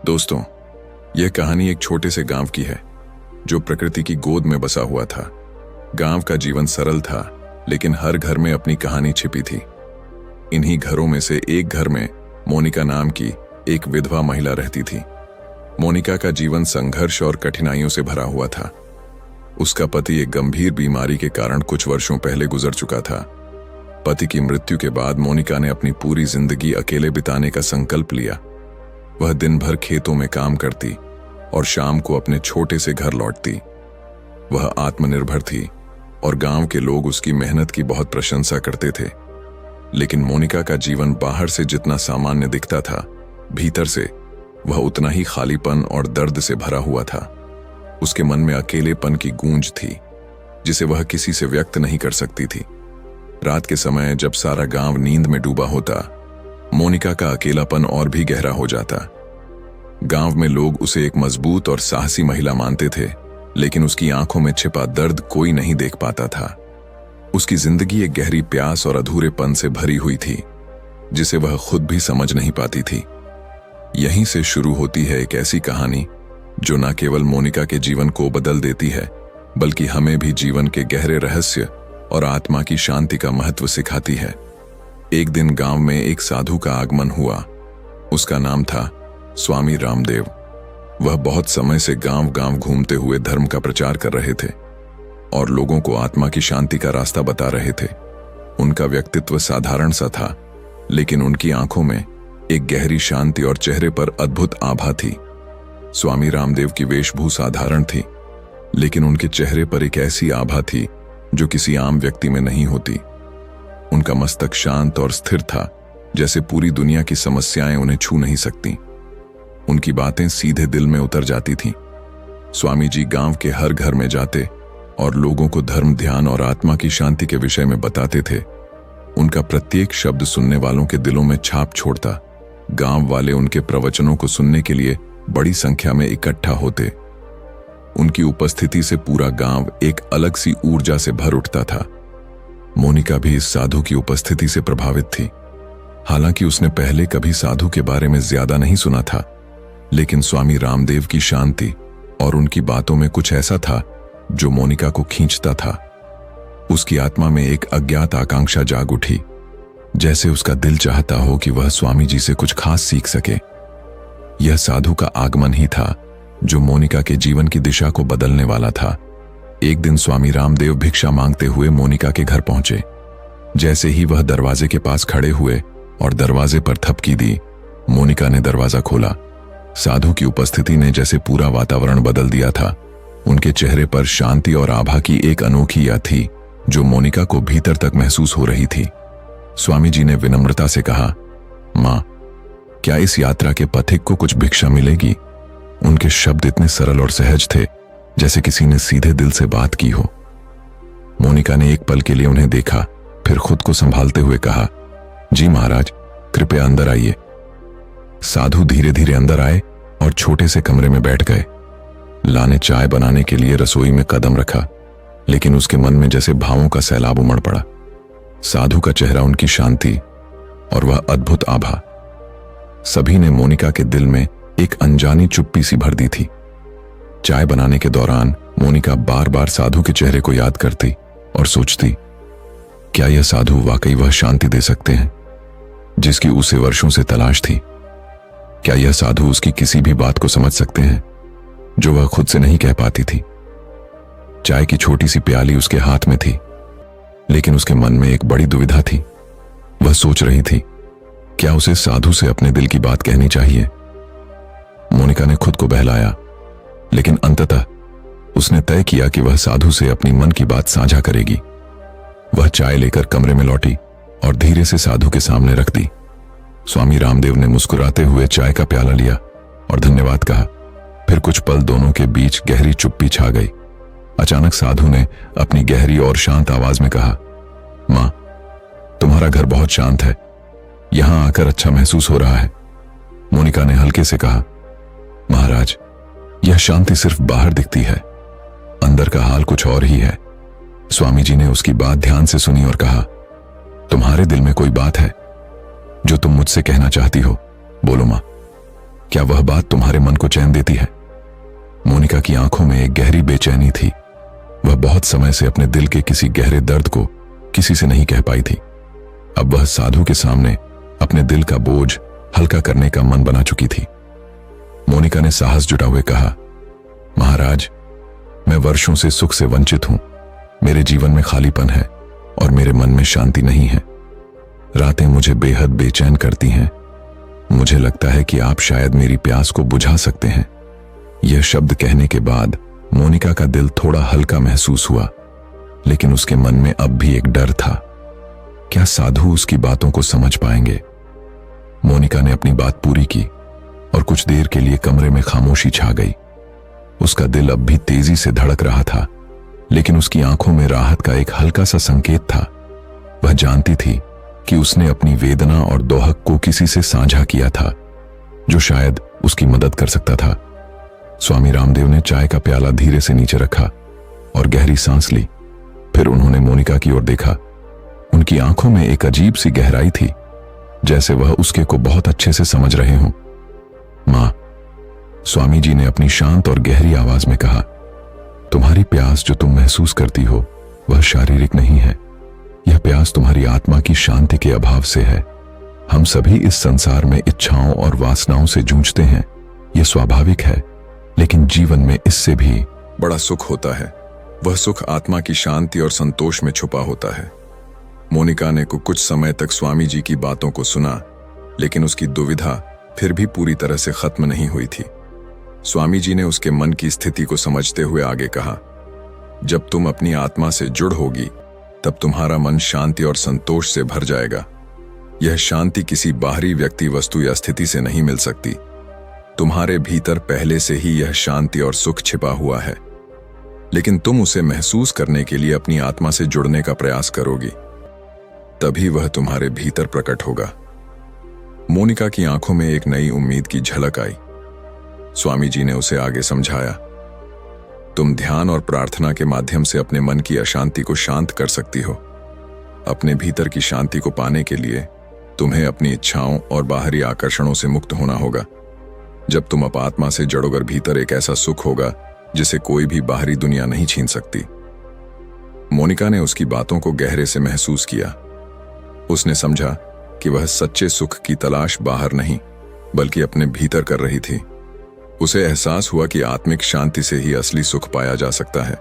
दोस्तों, यह कहानी एक छोटे से गांव की है जो प्रकृति की गोद में बसा हुआ था। गांव का जीवन सरल था, लेकिन हर घर में अपनी कहानी छिपी थी। इन्हीं घरों में से एक घर में मोनिका नाम की एक विधवा महिला रहती थी। मोनिका का जीवन संघर्ष और कठिनाइयों से भरा हुआ था। उसका पति एक गंभीर बीमारी के कारण कुछ वर्षों पहले गुजर चुका था। पति की मृत्यु के बाद मोनिका ने अपनी पूरी जिंदगी अकेले बिताने का संकल्प लिया। वह दिन भर खेतों में काम करती और शाम को अपने छोटे से घर लौटती। वह आत्मनिर्भर थी और गांव के लोग उसकी मेहनत की बहुत प्रशंसा करते थे। लेकिन मोनिका का जीवन बाहर से जितना सामान्य दिखता था, भीतर से वह उतना ही खालीपन और दर्द से भरा हुआ था। उसके मन में अकेलेपन की गूंज थी, जिसे वह किसी से व्यक्त नहीं कर सकती थी। रात के समय जब सारा गांव नींद में डूबा होता, मोनिका का अकेलापन और भी गहरा हो जाता। गांव में लोग उसे एक मजबूत और साहसी महिला मानते थे, लेकिन उसकी आंखों में छिपा दर्द कोई नहीं देख पाता था। उसकी जिंदगी एक गहरी प्यास और अधूरेपन से भरी हुई थी, जिसे वह खुद भी समझ नहीं पाती थी। यहीं से शुरू होती है एक ऐसी कहानी जो न केवल मोनिका के जीवन को बदल देती है, बल्कि हमें भी जीवन के गहरे रहस्य और आत्मा की शांति का महत्व सिखाती है। एक दिन गांव में एक साधु का आगमन हुआ। उसका नाम था स्वामी रामदेव। वह बहुत समय से गांव गांव घूमते हुए धर्म का प्रचार कर रहे थे और लोगों को आत्मा की शांति का रास्ता बता रहे थे। उनका व्यक्तित्व साधारण सा था, लेकिन उनकी आंखों में एक गहरी शांति और चेहरे पर अद्भुत आभा थी। स्वामी रामदेव की वेशभूषा साधारण थी, लेकिन उनके चेहरे पर एक ऐसी आभा थी जो किसी आम व्यक्ति में नहीं होती। उनका मस्तक शांत और स्थिर था, जैसे पूरी दुनिया की समस्याएं उन्हें छू नहीं सकती। उनकी बातें सीधे दिल में उतर जाती थीं। स्वामी जी गांव के हर घर में जाते और लोगों को धर्म, ध्यान और आत्मा की शांति के विषय में बताते थे। उनका प्रत्येक शब्द सुनने वालों के दिलों में छाप छोड़ता। गांव वाले उनके प्रवचनों को सुनने के लिए बड़ी संख्या में इकट्ठा होते। उनकी उपस्थिति से पूरा गांव एक अलग सी ऊर्जा से भर उठता था। मोनिका भी इस साधु की उपस्थिति से प्रभावित थी। हालांकि उसने पहले कभी साधु के बारे में ज्यादा नहीं सुना था, लेकिन स्वामी रामदेव की शांति और उनकी बातों में कुछ ऐसा था जो मोनिका को खींचता था। उसकी आत्मा में एक अज्ञात आकांक्षा जाग उठी, जैसे उसका दिल चाहता हो कि वह स्वामी जी से कुछ खास सीख सके। यह साधु का आगमन ही था जो मोनिका के जीवन की दिशा को बदलने वाला था। एक दिन स्वामी रामदेव भिक्षा मांगते हुए मोनिका के घर पहुंचे। जैसे ही वह दरवाजे के पास खड़े हुए और दरवाजे पर थपकी दी, मोनिका ने दरवाजा खोला। साधु की उपस्थिति ने जैसे पूरा वातावरण बदल दिया था। उनके चेहरे पर शांति और आभा की एक अनोखी याद थी जो मोनिका को भीतर तक महसूस हो रही थी। स्वामी जी ने विनम्रता से कहा, मां, क्या इस यात्रा के पथिक को कुछ भिक्षा मिलेगी? उनके शब्द इतने सरल और सहज थे, जैसे किसी ने सीधे दिल से बात की हो। मोनिका ने एक पल के लिए उन्हें देखा, फिर खुद को संभालते हुए कहा, जी महाराज, कृपया अंदर आइए। साधु धीरे धीरे अंदर आए और छोटे से कमरे में बैठ गए। लाने चाय बनाने के लिए रसोई में कदम रखा, लेकिन उसके मन में जैसे भावों का सैलाब उमड़ पड़ा। साधु का चेहरा, उनकी शांति और वह अद्भुत आभा, सभी ने मोनिका के दिल में एक अनजानी चुप्पी सी भर दी थी। चाय बनाने के दौरान मोनिका बार बार साधु के चेहरे को याद करती और सोचती, क्या यह साधु वाकई वह शांति दे सकते हैं जिसकी उसे वर्षों से तलाश थी? क्या यह साधु उसकी किसी भी बात को समझ सकते हैं जो वह खुद से नहीं कह पाती थी? चाय की छोटी सी प्याली उसके हाथ में थी, लेकिन उसके मन में एक बड़ी दुविधा थी। वह सोच रही थी, क्या उसे साधु से अपने दिल की बात कहनी चाहिए? मोनिका ने खुद को बहलाया, लेकिन अंततः उसने तय किया कि वह साधु से अपनी मन की बात साझा करेगी। वह चाय लेकर कमरे में लौटी और धीरे से साधु के सामने रख दी। स्वामी रामदेव ने मुस्कुराते हुए चाय का प्याला लिया और धन्यवाद कहा। फिर कुछ पल दोनों के बीच गहरी चुप्पी छा गई। अचानक साधु ने अपनी गहरी और शांत आवाज में कहा, मां, तुम्हारा घर बहुत शांत है, यहां आकर अच्छा महसूस हो रहा है। मोनिका ने हल्के से कहा, महाराज, यह शांति सिर्फ बाहर दिखती है, अंदर का हाल कुछ और ही है। स्वामी जी ने उसकी बात ध्यान से सुनी और कहा, तुम्हारे दिल में कोई बात है जो तुम मुझसे कहना चाहती हो? बोलो मां। क्या वह बात तुम्हारे मन को चैन देती है? मोनिका की आंखों में एक गहरी बेचैनी थी। वह बहुत समय से अपने दिल के किसी गहरे दर्द को किसी से नहीं कह पाई थी। अब वह साधु के सामने अपने दिल का बोझ हल्का करने का मन बना चुकी थी। मोनिका ने साहस जुटा हुए कहा, महाराज, मैं वर्षों से सुख से वंचित हूं। मेरे जीवन में खालीपन है और मेरे मन में शांति नहीं है। रातें मुझे बेहद बेचैन करती हैं। मुझे लगता है कि आप शायद मेरी प्यास को बुझा सकते हैं। यह शब्द कहने के बाद मोनिका का दिल थोड़ा हल्का महसूस हुआ, लेकिन उसके मन में अब भी एक डर था। क्या साधु उसकी बातों को समझ पाएंगे? मोनिका ने अपनी बात पूरी की और कुछ देर के लिए कमरे में खामोशी छा गई। उसका दिल अब भी तेजी से धड़क रहा था, लेकिन उसकी आंखों में राहत का एक हल्का सा संकेत था। वह जानती थी कि उसने अपनी वेदना और दोहक को किसी से साझा किया था जो शायद उसकी मदद कर सकता था। स्वामी रामदेव ने चाय का प्याला धीरे से नीचे रखा और गहरी सांस ली। फिर उन्होंने मोनिका की ओर देखा। उनकी आंखों में एक अजीब सी गहराई थी, जैसे वह उसके को बहुत अच्छे से समझ रहे हों। मां, स्वामी जी ने अपनी शांत और गहरी आवाज में कहा, तुम्हारी प्यास जो तुम महसूस करती हो वह शारीरिक नहीं है। यह प्यास तुम्हारी आत्मा की शांति के अभाव से है। हम सभी इस संसार में इच्छाओं और वासनाओं से जूझते हैं, यह स्वाभाविक है, लेकिन जीवन में इससे भी बड़ा सुख होता है। वह सुख आत्मा की शांति और संतोष में छुपा होता है। मोनिका ने कुछ समय तक स्वामी जी की बातों को सुना, लेकिन उसकी दुविधा फिर भी पूरी तरह से खत्म नहीं हुई थी। स्वामी जी ने उसके मन की स्थिति को समझते हुए आगे कहा, जब तुम अपनी आत्मा से जुड़ होगी तब तुम्हारा मन शांति और संतोष से भर जाएगा। यह शांति किसी बाहरी व्यक्ति, वस्तु या स्थिति से नहीं मिल सकती। तुम्हारे भीतर पहले से ही यह शांति और सुख छिपा हुआ है, लेकिन तुम उसे महसूस करने के लिए अपनी आत्मा से जुड़ने का प्रयास करोगी, तभी वह तुम्हारे भीतर प्रकट होगा। मोनिका की आंखों में एक नई उम्मीद की झलक आई। स्वामी जी ने उसे आगे समझाया, तुम ध्यान और प्रार्थना के माध्यम से अपने मन की अशांति को शांत कर सकती हो। अपने भीतर की शांति को पाने के लिए तुम्हें अपनी इच्छाओं और बाहरी आकर्षणों से मुक्त होना होगा। जब तुम अब आत्मा से जड़ोगर, भीतर एक ऐसा सुख होगा जिसे कोई भी बाहरी दुनिया नहीं छीन सकती। मोनिका ने उसकी बातों को गहरे से महसूस किया। उसने समझा कि वह सच्चे सुख की तलाश बाहर नहीं बल्कि अपने भीतर कर रही थी। उसे एहसास हुआ कि आत्मिक शांति से ही असली सुख पाया जा सकता है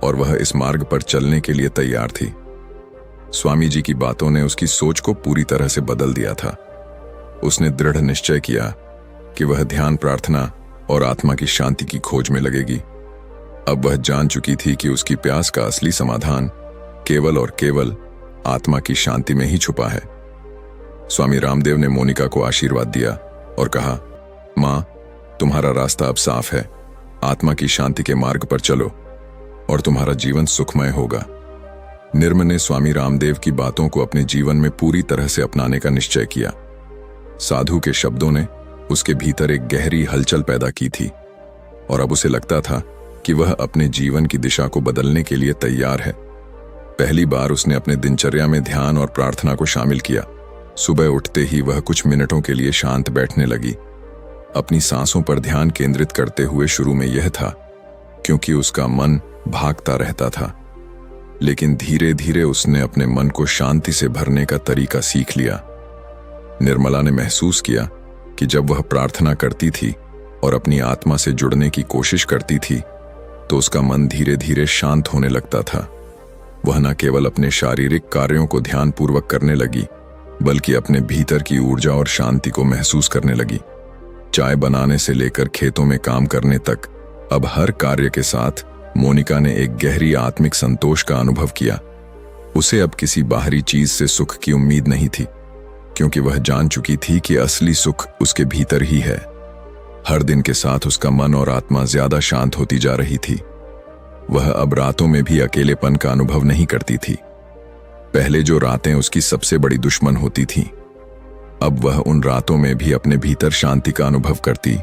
और वह इस मार्ग पर चलने के लिए तैयार थी। स्वामी जी की बातों ने उसकी सोच को पूरी तरह से बदल दिया था। उसने दृढ़ निश्चय किया कि वह ध्यान, प्रार्थना और आत्मा की शांति की खोज में लगेगी। अब वह जान चुकी थी कि उसकी प्यास का असली समाधान केवल और केवल आत्मा की शांति में ही छुपा है। स्वामी रामदेव ने मोनिका को आशीर्वाद दिया और कहा, मां, तुम्हारा रास्ता अब साफ है। आत्मा की शांति के मार्ग पर चलो और तुम्हारा जीवन सुखमय होगा। निर्मल ने स्वामी रामदेव की बातों को अपने जीवन में पूरी तरह से अपनाने का निश्चय किया। साधु के शब्दों ने उसके भीतर एक गहरी हलचल पैदा की थी और अब उसे लगता था कि वह अपने जीवन की दिशा को बदलने के लिए तैयार है। पहली बार उसने अपने दिनचर्या में ध्यान और प्रार्थना को शामिल किया। सुबह उठते ही वह कुछ मिनटों के लिए शांत बैठने लगी। अपनी सांसों पर ध्यान केंद्रित करते हुए शुरू में यह था क्योंकि उसका मन भागता रहता था, लेकिन धीरे धीरे उसने अपने मन को शांति से भरने का तरीका सीख लिया। निर्मला ने महसूस किया कि जब वह प्रार्थना करती थी और अपनी आत्मा से जुड़ने की कोशिश करती थी तो उसका मन धीरे धीरे शांत होने लगता था। वह न केवल अपने शारीरिक कार्यों को ध्यानपूर्वक करने लगी बल्कि अपने भीतर की ऊर्जा और शांति को महसूस करने लगी। चाय बनाने से लेकर खेतों में काम करने तक अब हर कार्य के साथ मोनिका ने एक गहरी आत्मिक संतोष का अनुभव किया। उसे अब किसी बाहरी चीज से सुख की उम्मीद नहीं थी, क्योंकि वह जान चुकी थी कि असली सुख उसके भीतर ही है। हर दिन के साथ उसका मन और आत्मा ज्यादा शांत होती जा रही थी। वह अब रातों में भी अकेलेपन का अनुभव नहीं करती थी। पहले जो रातें उसकी सबसे बड़ी दुश्मन होती थीं, अब वह उन रातों में भी अपने भीतर शांति का अनुभव करती।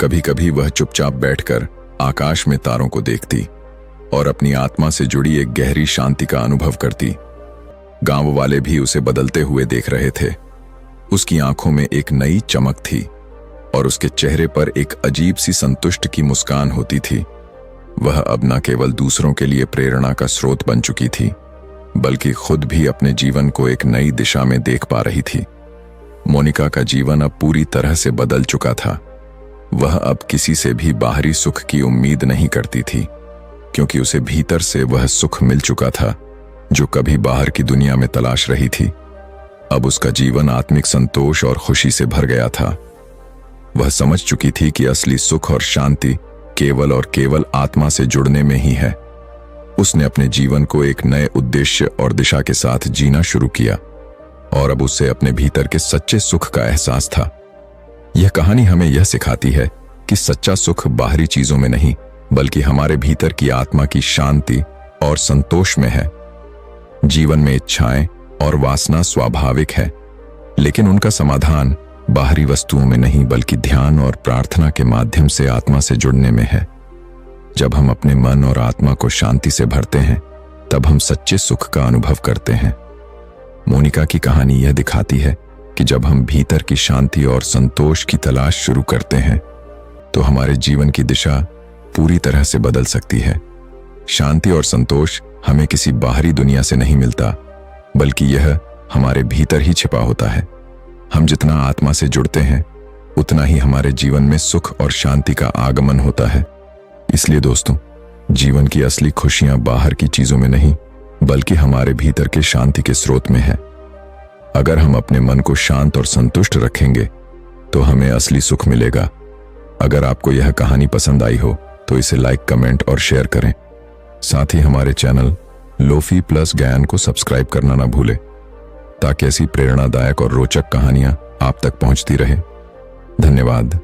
कभी कभी वह चुपचाप बैठकर आकाश में तारों को देखती और अपनी आत्मा से जुड़ी एक गहरी शांति का अनुभव करती। गांव वाले भी उसे बदलते हुए देख रहे थे। उसकी आंखों में एक नई चमक थी, और उसके चेहरे पर एक अजीब सी संतुष्ट की मुस्कान होती थी। वह अब न केवल दूसरों के लिए प्रेरणा का स्रोत बन चुकी थी, बल्कि खुद भी अपने जीवन को एक नई दिशा में देख पा रही थी। मोनिका का जीवन अब पूरी तरह से बदल चुका था। वह अब किसी से भी बाहरी सुख की उम्मीद नहीं करती थी, क्योंकि उसे भीतर से वह सुख मिल चुका था जो कभी बाहर की दुनिया में तलाश रही थी। अब उसका जीवन आत्मिक संतोष और खुशी से भर गया था। वह समझ चुकी थी कि असली सुख और शांति केवल और केवल आत्मा से जुड़ने में ही है। उसने अपने जीवन को एक नए उद्देश्य और दिशा के साथ जीना शुरू किया और अब उसे अपने भीतर के सच्चे सुख का एहसास था। यह कहानी हमें यह सिखाती है कि सच्चा सुख बाहरी चीजों में नहीं, बल्कि हमारे भीतर की आत्मा की शांति और संतोष में है। जीवन में इच्छाएं और वासना स्वाभाविक है, लेकिन उनका समाधान बाहरी वस्तुओं में नहीं, बल्कि ध्यान और प्रार्थना के माध्यम से आत्मा से जुड़ने में है। जब हम अपने मन और आत्मा को शांति से भरते हैं, तब हम सच्चे सुख का अनुभव करते हैं। मोनिका की कहानी यह दिखाती है कि जब हम भीतर की शांति और संतोष की तलाश शुरू करते हैं, तो हमारे जीवन की दिशा पूरी तरह से बदल सकती है। शांति और संतोष हमें किसी बाहरी दुनिया से नहीं मिलता, बल्कि यह हमारे भीतर ही छिपा होता है। हम जितना आत्मा से जुड़ते हैं, उतना ही हमारे जीवन में सुख और शांति का आगमन होता है। इसलिए दोस्तों, जीवन की असली खुशियां बाहर की चीजों में नहीं, बल्कि हमारे भीतर के शांति के स्रोत में है। अगर हम अपने मन को शांत और संतुष्ट रखेंगे, तो हमें असली सुख मिलेगा। अगर आपको यह कहानी पसंद आई हो, तो इसे लाइक, कमेंट और शेयर करें। साथ ही हमारे चैनल लोफी प्लस ज्ञान को सब्सक्राइब करना ना भूलें, ताकि ऐसी प्रेरणादायक और रोचक कहानियां आप तक पहुंचती रहे। धन्यवाद।